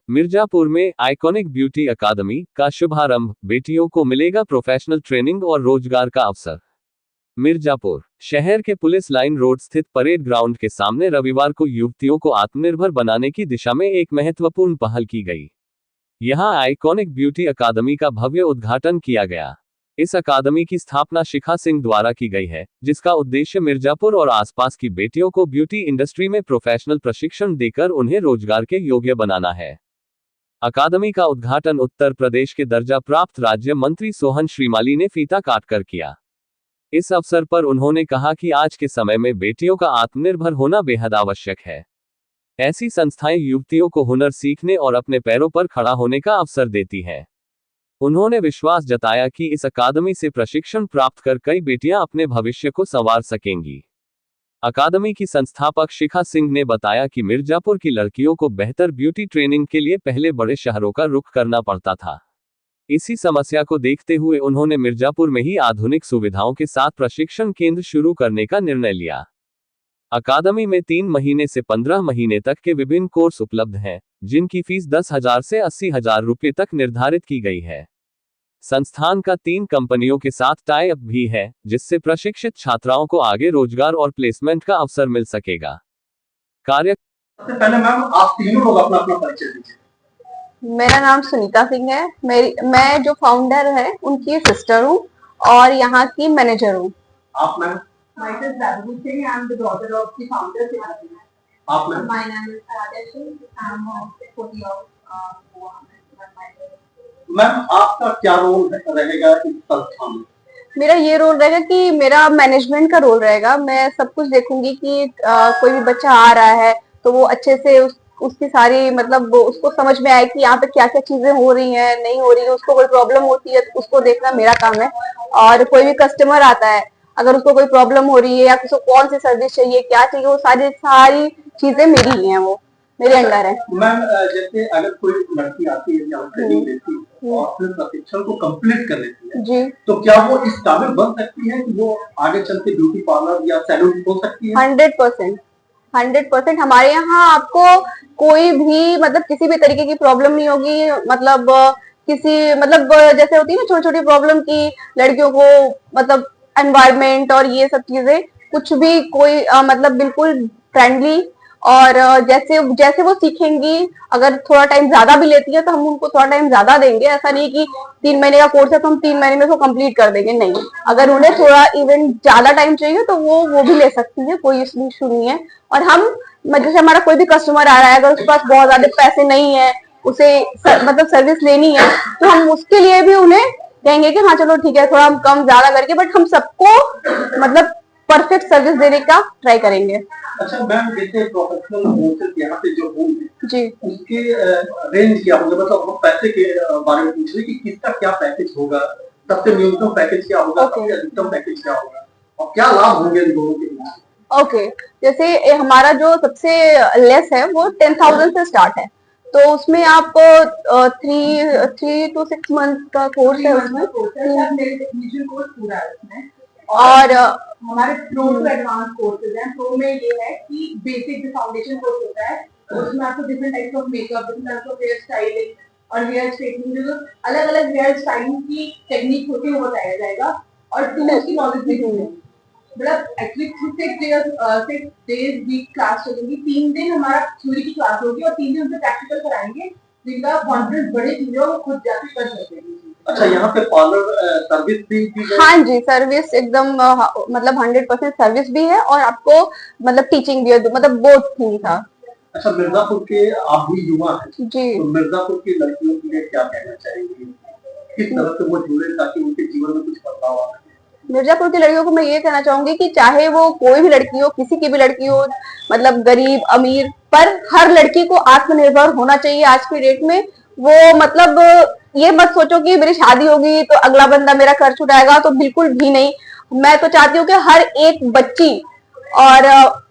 मिर्जापुर में iconic beauty अकादमी का शुभारंभ, बेटियों को मिलेगा प्रोफेशनल ट्रेनिंग और रोजगार का अवसर। मिर्जापुर शहर के पुलिस लाइन रोड स्थित परेड ग्राउंड के सामने रविवार को युवतियों को आत्मनिर्भर बनाने की दिशा में एक महत्वपूर्ण पहल की गई। यहां आइकॉनिक ब्यूटी अकादमी का भव्य उद्घाटन किया गया। इस अकादमी की स्थापना शिखा सिंह द्वारा की गई है, जिसका उद्देश्य मिर्जापुर और आसपास की बेटियों को ब्यूटी इंडस्ट्री में प्रोफेशनल प्रशिक्षण देकर उन्हें रोजगार के योग्य बनाना है। अकादमी का उद्घाटन उत्तर प्रदेश के दर्जा प्राप्त राज्य मंत्री सोहन श्रीमाली ने फीता काटकर किया। इस अवसर पर उन्होंने कहा कि आज के समय में बेटियों का आत्मनिर्भर होना बेहद आवश्यक है। ऐसी संस्थाएं युवतियों को हुनर सीखने और अपने पैरों पर खड़ा होने का अवसर देती हैं। उन्होंने विश्वास जताया कि इस अकादमी से प्रशिक्षण प्राप्त कर कई बेटियां अपने भविष्य को संवार सकेंगी। अकादमी की संस्थापक शिखा सिंह ने बताया कि मिर्जापुर की लड़कियों को बेहतर ब्यूटी ट्रेनिंग के लिए पहले बड़े शहरों का रुख करना पड़ता था। इसी समस्या को देखते हुए उन्होंने मिर्जापुर में ही आधुनिक सुविधाओं के साथ प्रशिक्षण केंद्र शुरू करने का निर्णय लिया। अकादमी में 3 महीने से 15 महीने तक के विभिन्न कोर्स उपलब्ध हैं, जिनकी फीस 10,000 से 80,000 रुपये तक निर्धारित की गई है। संस्थान का 3 कंपनियों के साथ टाई अप भी है, जिससे प्रशिक्षित छात्राओं को आगे रोजगार और प्लेसमेंट का अवसर मिल सकेगा। सबसे पहले मैम आप तीनों लोग अपना अपना परिचय दीजिए। मेरा नाम सुनीता सिंह है। मैं जो फाउंडर है उनकी सिस्टर हूँ और यहाँ की मैनेजर हूँ। आप ma'am? Myself Radhini Singh, I am the daughter of the founder. आप ma'am? My name is Rajesh Singh. I am 40 of Goa. Ma'am आपका क्या रोल रहेगा इस संस्था में? मेरा ये रोल रहेगा कि मेरा मैनेजमेंट का रोल रहेगा। मैं सब कुछ देखूंगी कि कोई भी बच्चा आ रहा है तो वो अच्छे से उसकी सारी मतलब वो उसको समझ में आए कि यहाँ पे क्या क्या चीजें हो रही हैं, नहीं हो रही है, उसको कोई प्रॉब्लम होती है तो उसको देखना मेरा काम है। और कोई भी कस्टमर आता है, अगर उसको कोई प्रॉब्लम हो रही है या उसको कौन सी सर्विस चाहिए, क्या चाहिए, वो सारी चीजें मेरी ही हैं, वो मेरे अंडर है। मैम जैसे अगर कोई लड़की आती है या ट्रेनिंग लेती है और फिर प्रशिक्षण को कंप्लीट कर लेती है जी, तो क्या वो इस काबिल बन सकती है कि वो आगे चल के ब्यूटी पार्लर या सैलून खोल सकती है? 100% हमारे यहाँ आपको कोई भी मतलब किसी भी तरीके की प्रॉब्लम नहीं होगी। मतलब किसी मतलब जैसे होती है ना छोटी छोटी प्रॉब्लम की लड़कियों को, मतलब एनवायरमेंट और ये सब चीजें कुछ भी कोई मतलब बिल्कुल फ्रेंडली। और जैसे जैसे वो सीखेंगी, अगर थोड़ा टाइम ज्यादा भी लेती है तो हम उनको थोड़ा टाइम ज्यादा देंगे। ऐसा नहीं कि 3 महीने का कोर्स है तो हम 3 महीने में उसको कंप्लीट कर देंगे, नहीं। अगर उन्हें थोड़ा इवन ज्यादा टाइम चाहिए तो वो भी ले सकती है, कोई इशू नहीं है। और हम जैसे हमारा कोई भी कस्टमर आ रहा है, अगर उसके पास बहुत ज्यादा पैसे नहीं है, उसे मतलब सर्विस लेनी है, तो हम उसके लिए भी उन्हें कहेंगे कि हाँ चलो ठीक है, थोड़ा हम कम ज्यादा करके, बट हम सबको मतलब परफेक्ट सर्विस देने का ट्राई करेंगे। अच्छा मैम, जैसे प्रोफेशनल कोर्सेज यहाँ पे जो होंगे जी, उसके रेंज क्या होगा? मतलब हम पैसे के बारे में पूछ रहे कि किसका क्या पैकेज होगा, सबसे न्यूनतम पैकेज क्या होगा, सबसे अधिकतम पैकेज क्या होगा और क्या लाभ होंगे इन दोनों के बीच? ओके, जैसे हमारा जो सबसे लेस है वो 10,000 से स्टार्ट है। तो उसमें आप 3 to 6 मंथ का कोर्स है उसमें। कोर्स पूरा है उसमें। और हमारे प्रो टू एडवांस कोर्सेज हैं। प्रो में ये है कि बेसिक जो फाउंडेशन कोर्स होता है उसमें आपको different types of makeup, different types of hair styling और हेयर स्ट्रेटनिंग, जो अलग अलग हेयर स्टाइलिंग की टेक्निक होती है वो बताया जाएगा। और टूल्स की नॉलेज भी होगी। मतलब एक्चुअली 6 डेज वीक क्लास चलेगी। 3 दिन हमारा थ्योरी की क्लास होगी और 3 दिन उनसे प्रैक्टिकल कराएंगे, जिनका कॉन्फिडेंस बड़े चीजें वो खुद जाके कर सकते हैं। अच्छा, यहाँ पे पार्लर सर्विस भी है? हाँ जी, सर्विस एकदम मतलब 100% सर्विस भी है और आपको मतलब टीचिंग भी है, मतलब बोथ थिंग था। अच्छा, मिर्जापुर के आप भी युवा हैं जी, तो मिर्जापुर की लड़कियों के लिए क्या कहना चाहेंगे? किस तरह से वो जुड़े ताकि उनके जीवन में कुछ बदलाव आ? मिर्जापुर की लड़कियों को मैं ये कहना चाहूंगी कि चाहे वो कोई भी लड़की हो, किसी की भी लड़की हो, मतलब गरीब अमीर, पर हर लड़की को आत्मनिर्भर होना चाहिए आज की डेट में। वो मतलब ये मत सोचो कि मेरी शादी होगी तो अगला बंदा मेरा खर्च उठाएगा, तो बिल्कुल भी नहीं। मैं तो चाहती हूँ कि हर एक बच्ची और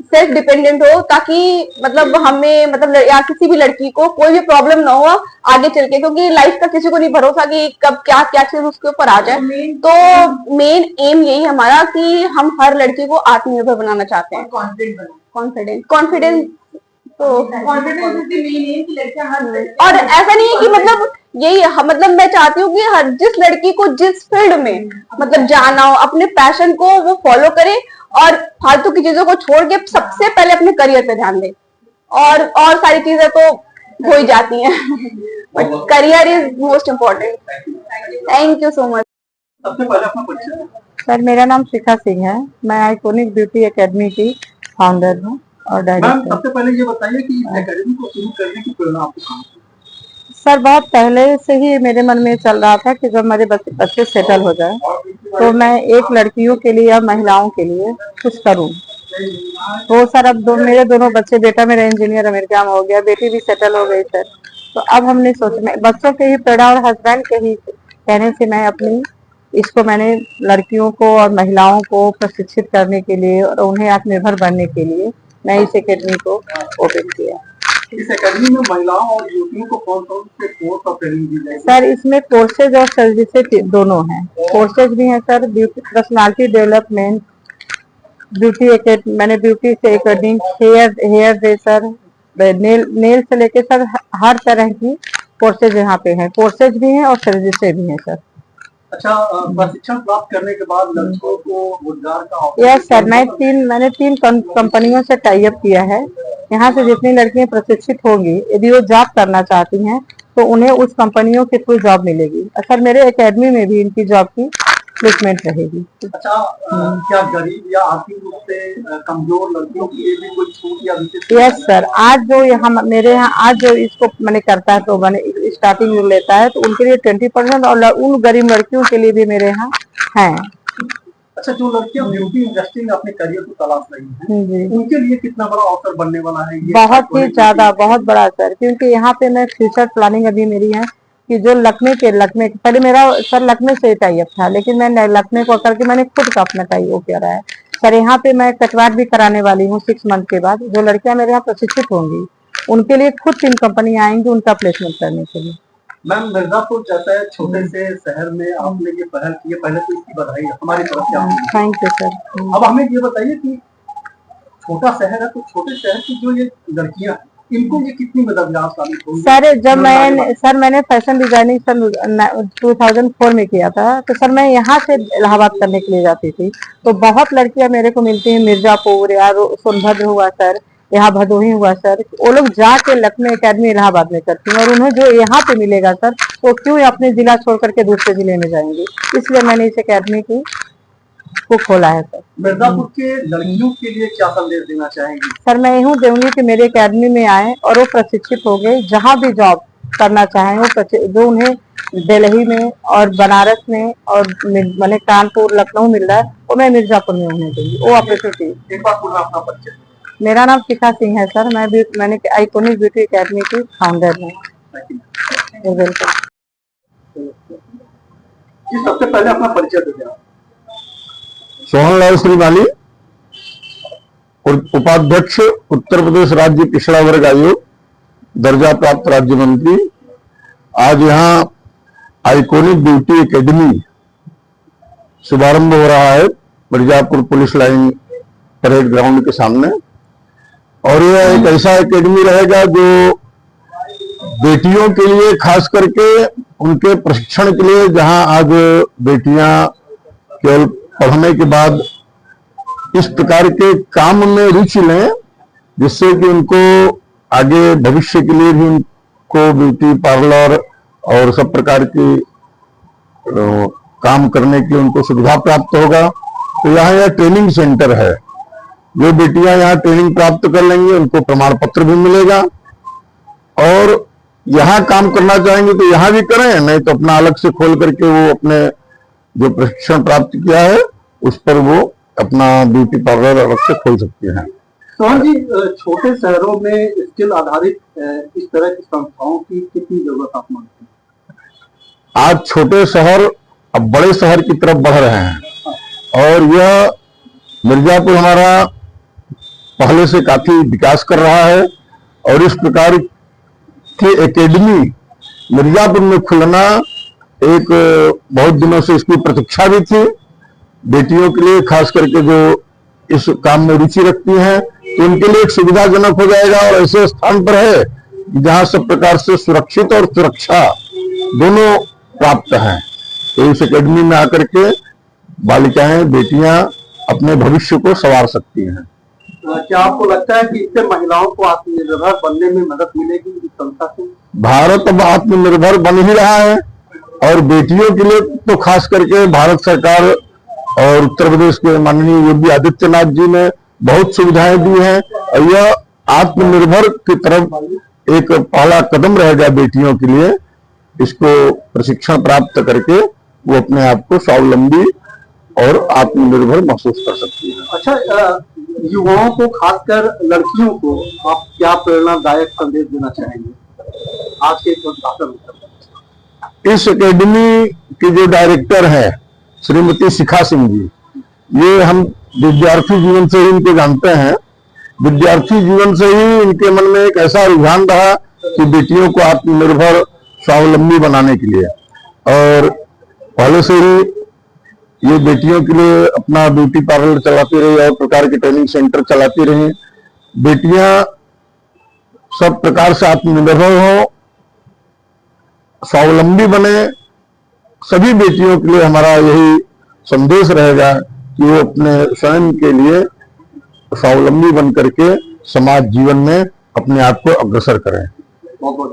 सेल्फ डिपेंडेंट हो, ताकि मतलब हमें मतलब या किसी भी लड़की को कोई भी प्रॉब्लम ना हो आगे चल के, क्योंकि लाइफ का किसी को नहीं भरोसा कि कब क्या क्या चीज उसके ऊपर आ जाए। तो मेन एम यही हमारा कि हम हर लड़की को आत्मनिर्भर बनाना चाहते हैं। कॉन्फिडेंट कॉन्फिडेंस तो confidence is the main M कि लड़कियां हर और ऐसा नहीं है कि मतलब यही मतलब मैं चाहती हूँ कि हर जिस लड़की को जिस फील्ड में मतलब जाना हो अपने पैशन को वो फॉलो करे और फालतू की चीजों को छोड़ के सबसे पहले अपने करियर पे ध्यान दे और सारी चीजें तो हो ही जाती हैं but career is most important. Thank you so much. सबसे पहले अपना परिचय। सर मेरा नाम शिखा सिंह है, मैं आइकॉनिक ब्यूटी एकेडमी की फाउंडर हूँ और मैम डायरेक्टर। सबसे पहले ये बताइए कि इस एकेडमी को शुरू करने की प्रेरणा आपको कहाँ से? सर बहुत पहले से ही मेरे मन में चल रहा था कि जब मेरे बच्चे सेटल हो जाए तो मैं एक लड़कियों के लिए या महिलाओं के लिए कुछ करूँ। तो सर अब मेरे दोनों बच्चे, बेटा मेरा इंजीनियर अमेरिका में हो गया, बेटी भी सेटल हो गई सर। तो अब हमने सोचा, बच्चों के ही प्रेरणा और हस्बैंड के ही कहने से मैंने लड़कियों को और महिलाओं को प्रशिक्षित करने के लिए और उन्हें आत्मनिर्भर बनने के लिए मैं इस एकेडमी को ओपन किया। इस एकेडमी में महिलाओं और युवतियों को कौन कौन से कोर्स और ट्रेनिंग दी जाएगी? सर इसमें कोर्सेज और सर्विसेज दोनों हैं। कोर्सेज भी हैं सर, ब्यूटी पर्सनालिटी डेवलपमेंट, मैंने ब्यूटी से एकेडमी, हेयर ड्रेसर, नेल से लेके सर हर तरह की कोर्सेज यहाँ पे हैं। कोर्सेज भी हैं और सर्विसेज भी हैं सर। अच्छा, प्रशिक्षण प्राप्त करने के बाद लड़कों को रोजगार का यस सर, मैंने तीन कंपनियों से टाई अप किया है। यहाँ से जितनी लड़कियां प्रशिक्षित होंगी, यदि वो जॉब करना चाहती हैं तो उन्हें उस कंपनियों के थ्रू जॉब मिलेगी। सर मेरे एकेडमी में भी इनकी जॉब की प्लेसमेंट रहेगी। अच्छा, क्या गरीब या आर्थिक रूप से कमजोर लड़कियों के लिए भी कोई छूट या विशेष? यस सर, आज जो यहाँ मेरे यहाँ आज जो इसको मैंने करता है तो मैंने स्टार्टिंग में लेता है तो उनके लिए 20% और उन गरीब लड़कियों के लिए भी मेरे यहाँ है। अच्छा, जो लड़कियां ब्यूटी इंडस्ट्री में अपने करियर को तलाश रही हैं, जी, उनके लिए कितना बड़ा अवसर बनने वाला है ये? बहुत ही ज्यादा, बहुत बड़ा सर, क्योंकि यहाँ पे मैं फ्यूचर प्लानिंग अभी मेरी है कि जो लखनऊ पहले मेरा सर लखनऊ से टाई अप था, लेकिन मैं लखनऊ को करके मैंने खुद का अपना टाई अप करा है सर। यहाँ पे मैं कटवाट भी कराने वाली हूँ 6 मंथ के बाद। जो लड़कियां मेरे यहाँ प्रशिक्षित होंगी उनके लिए खुद 3 कंपनी आएंगी उनका प्लेसमेंट करने के लिए। मैम, मिर्जापुर जैसा है छोटे से शहर में आपने ये पहल की है, पहले तो इसकी बधाई हमारी तरफ से आपको। Thank you sir. अब हमें ये बताइए कि छोटा शहर है तो छोटे शहर की जो ये लड़कियां हैं, इनको ये कितनी मददगार साबित होगी? सर जब मैंने फैशन डिजाइनिंग सन 2004 में किया था तो सर मैं यहाँ से इलाहाबाद करने के लिए जाती थी तो बहुत लड़कियां मेरे को मिलती हैं, मिर्जापुर या सोनभद्र हुआ सर, यहाँ भदोही हुआ सर, वो लोग जाके लखनऊ एकेडमी इलाहाबाद में करती हैं और उन्हें जो यहाँ पे मिलेगा सर वो क्यों अपने जिला छोड़ करके दूसरे जिले में जाएंगे। इसलिए मैंने इस एकेडमी को खोला है सर। मिर्जापुर के लड़कियों के लिए क्या संदेश देना चाहेंगे? सर मैं यूँ दूंगी कि मेरे एकेडमी में आए और वो प्रशिक्षित हो गए, जहाँ भी जॉब करना चाहें वो जो उन्हें दिल्ली में और बनारस में और मैंने कानपुर लखनऊ मिल रहा है वो मैं मिर्जापुर में उन्हें दूंगी वो अपॉर्चुनिटी। एक बार पूरा अपना परिचय। मेरा नाम शिखा सिंह है सर, मैंने आइकॉनिक ब्यूटी एकेडमी की फाउंडर हूँ। वेलकम। सबसे पहले अपना परिचय दीजिए। सोहनलाल श्रीमाली, उपाध्यक्ष उत्तर प्रदेश राज्य पिछड़ा वर्ग आयोग, दर्जा प्राप्त राज्य मंत्री। आज यहाँ आइकॉनिक ब्यूटी एकेडमी शुभारंभ हो रहा है Mirzapur police line parade ground के सामने और यह एक ऐसा एकेडमी रहेगा जो बेटियों के लिए खास करके उनके प्रशिक्षण के लिए, जहां आज बेटियां केवल पढ़ने के बाद इस प्रकार के काम में रुचि लें जिससे कि उनको आगे भविष्य के लिए भी उनको ब्यूटी पार्लर और सब प्रकार की काम करने की उनको सुविधा प्राप्त होगा। तो यहाँ यह ट्रेनिंग सेंटर है, जो बेटियां यहाँ ट्रेनिंग प्राप्त कर लेंगी उनको प्रमाण पत्र भी मिलेगा और यहाँ काम करना चाहेंगे तो यहाँ भी करें, नहीं तो अपना अलग से खोल करके वो अपने जो प्रशिक्षण प्राप्त किया है उस पर वो अपना ब्यूटी पार्लर अलग से खोल सकते हैं। सोहन जी, छोटे शहरों में स्किल आधारित इस तरह की संस्थाओं की कितनी जरूरत आप मानते हैं? आज छोटे शहर अब बड़े शहर की तरफ बढ़ रहे हैं और यह मिर्जापुर हमारा पहले से काफी विकास कर रहा है और इस प्रकार की एकेडमी मिर्जापुर में खुलना एक बहुत दिनों से इसकी प्रतीक्षा भी थी। बेटियों के लिए खास करके जो इस काम में रुचि रखती हैं तो उनके लिए एक सुविधाजनक हो जाएगा और ऐसे स्थान पर है जहां सब प्रकार से सुरक्षित और सुरक्षा दोनों प्राप्त हैं। तो इस एकेडमी में आकर के बालिकाएं, बेटियां अपने भविष्य को संवार सकती हैं। क्या आपको लगता है कि इससे महिलाओं को आत्मनिर्भर बनने में मदद मिलेगी इस संस्था से? भारत अब आत्मनिर्भर बन ही रहा है और बेटियों के लिए तो खास करके भारत सरकार और उत्तर प्रदेश के माननीय योगी आदित्यनाथ जी ने बहुत सुविधाएं दी हैं और यह आत्मनिर्भर की तरफ एक पहला कदम रहेगा बेटियों के लिए। इसको प्रशिक्षण प्राप्त करके वो अपने आप को स्वावलंबी और आत्मनिर्भर महसूस कर सकती है। अच्छा, युवाओं को, खासकर लड़कियों को आप क्या प्रेरणादायक संदेश देना चाहेंगे आज के भाषण में? इस एकेडमी की जो डायरेक्टर है श्रीमती शिखा सिंह जी, ये हम विद्यार्थी जीवन से ही इनको जानते हैं। विद्यार्थी जीवन से ही इनके मन में एक ऐसा रुझान रहा कि बेटियों को आत्मनिर्भर स्वावलंबी बनाने के लिए, और पहले से ही ये बेटियों के लिए अपना ब्यूटी पार्लर चलाती रही और प्रकार के ट्रेनिंग सेंटर चलाती रही। बेटियां सब प्रकार से आत्मनिर्भर हो, स्वावलंबी बने। सभी बेटियों के लिए हमारा यही संदेश रहेगा कि वो अपने स्वयं के लिए स्वावलंबी बन करके समाज जीवन में अपने आप को अग्रसर करें। बहुत बहुत